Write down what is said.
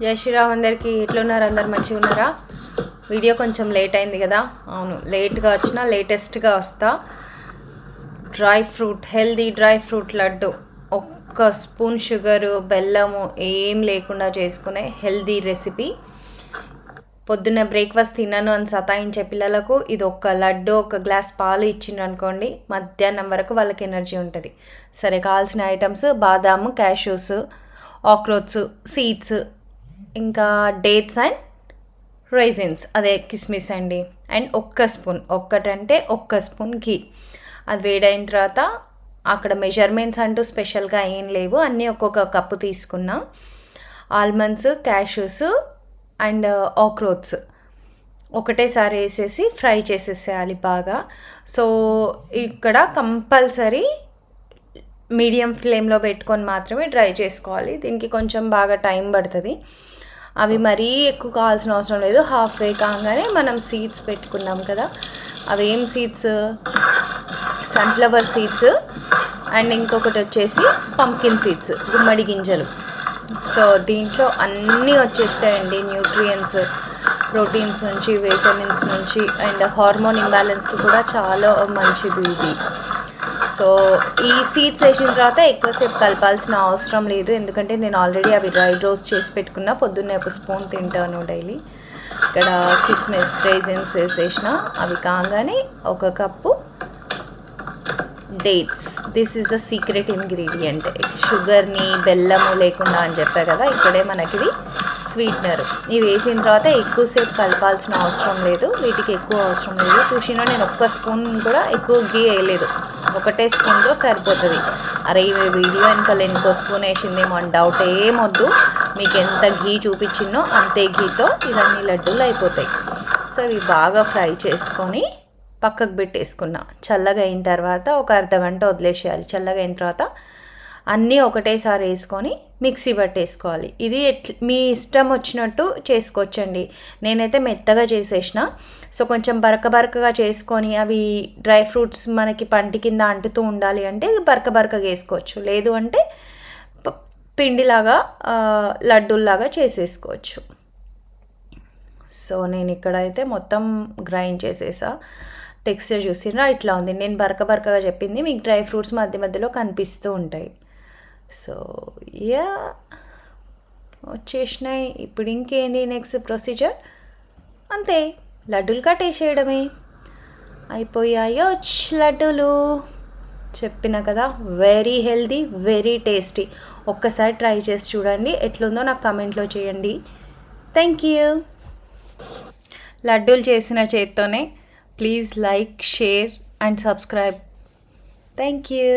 జై శ్రీరామ్ అందరికీ. ఎట్లున్నారు? అందరు మంచిగా ఉన్నారా? వీడియో కొంచెం లేట్ అయింది కదా. అవును, లేట్గా వచ్చినా లేటెస్ట్గా వస్తా. Dry fruit, healthy dry fruit laddu, ఒక్క స్పూన్ షుగరు బెల్లము ఏం లేకుండా చేసుకునే హెల్దీ రెసిపీ. పొద్దున్న బ్రేక్ఫాస్ట్ తిన్నాను అని సతాయించే పిల్లలకు ఇది ఒక లడ్డు, ఒక గ్లాస్ పాలు ఇచ్చిండ్రనుకోండి, మధ్యాహ్నం వరకు వాళ్ళకి ఎనర్జీ ఉంటుంది. సరే, కావాల్సిన ఐటమ్స్ బాదాము, క్యాష్యూస్, ఆక్రోట్స్, సీడ్స్, ఇంకా డేట్స్ అండ్ రైజిన్స్, అదే కిస్మిస్ అండి. అండ్ ఒక్క స్పూన్ ఘీ. అది వేడైన తర్వాత అక్కడ మెజర్మెంట్స్ అంటూ స్పెషల్గా ఏం లేవు, అన్నీ ఒక్కొక్క కప్పు తీసుకున్నా. ఆల్మండ్స్, క్యాష్యూస్ అండ్ ఆక్రోట్స్ ఒకటేసారి వేసేసి ఫ్రై చేసేసేయాలి బాగా. సో ఇక్కడ కంపల్సరీ మీడియం ఫ్లేమ్లో పెట్టుకొని మాత్రమే డ్రై చేసుకోవాలి. దీనికి కొంచెం బాగా టైం పడుతుంది. అవి మరీ ఎక్కువ కావాల్సిన అవసరం లేదు. హాఫ్ వే కాగానే మనం సీడ్స్ పెట్టుకున్నాం కదా, అవి ఏం సీడ్స్, సన్ఫ్లవర్ సీడ్స్ అండ్ ఇంకొకటి వచ్చేసి పంకిన్ సీడ్స్, గుమ్మడి గింజలు. సో దీంట్లో అన్నీ వచ్చేస్తాయండి, న్యూట్రియంట్స్, ప్రోటీన్స్ నుంచి, విటమిన్స్ నుంచి అండ్ హార్మోన్ ఇంబ్యాలెన్స్కి కూడా చాలా మంచిది ఇది. సో ఈ సీడ్స్ వేసిన తర్వాత ఎక్కువసేపు కలపాల్సిన అవసరం లేదు, ఎందుకంటే నేను ఆల్రెడీ అవి డ్రై రోస్ట్ చేసి పెట్టుకున్నా. పొద్దున్నే ఒక స్పూన్ తింటాను డైలీ. ఇక్కడ కిస్మిస్, రైజిన్స్ వేసేసిన, అవి కాగానే ఒక cup dates. This is the secret ingredient. షుగర్ని, బెల్లము లేకుండా అని చెప్పా కదా, ఇక్కడే మనకి ఇది స్వీట్నర్. ఇవి వేసిన తర్వాత ఎక్కువసేపు కలపాల్సిన అవసరం లేదు, వీటికి ఎక్కువ అవసరం లేదు. చూసినా నేను ఒక్క స్పూన్ కూడా ఎక్కువ ఘీ వేయలేదు, ఒకటే స్పూన్తో సరిపోతుంది. అరే ఈ వీడియో వెనకాల ఇంకో స్పూన్ వేసిందేమో అని డౌట్ ఏమొద్దు. మీకు ఎంత ఘీ చూపించిందో అంతే ఘీతో ఇవన్నీ లడ్డూలు అయిపోతాయి. సో ఇవి బాగా ఫ్రై చేసుకొని పక్కకు పెట్టేసుకున్నా. చల్లగా అయిన తర్వాత ఒక అర్ధగంట వదిలేసేయాలి. చల్లగా అయిన తర్వాత అన్నీ ఒకటేసారి వేసుకొని మిక్సీ పట్టేసుకోవాలి. ఇది మీ ఇష్టం వచ్చినట్టు చేసుకోవచ్చండి. నేనైతే మెత్తగా చేసేసిన. సో కొంచెం బరకగా చేసుకొని అవి డ్రై ఫ్రూట్స్ మనకి పంటి కింద అంటుతూ ఉండాలి అంటే బరకగా వేసుకోవచ్చు, లేదు అంటే పిండిలాగా లడ్డూల్లాగా చేసేసుకోవచ్చు. సో నేను ఇక్కడైతే మొత్తం గ్రైండ్ చేసేసా. టెక్స్చర్ చూసినా ఇట్లా ఉంది. నేను బరకగా చెప్పింది, మీకు డ్రై ఫ్రూట్స్ మధ్య మధ్యలో కనిపిస్తూ ఉంటాయి. సో యా, వచ్చేసినాయి. ఇప్పుడు ఇంకేంటి నెక్స్ట్ ప్రొసీజర్? అంతే, లడ్డూలు కట్టేసేయడమే. అయిపోయాయో లడ్డూలు. చెప్పిన కదా, వెరీ హెల్దీ, వెరీ టేస్టీ. ఒక్కసారి ట్రై చేసి చూడండి, ఎట్లుందో నాకు కమెంట్లో చేయండి. Thank you. లడ్డూలు చేసిన చేత్తోనే. Please like, share and subscribe. Thank you.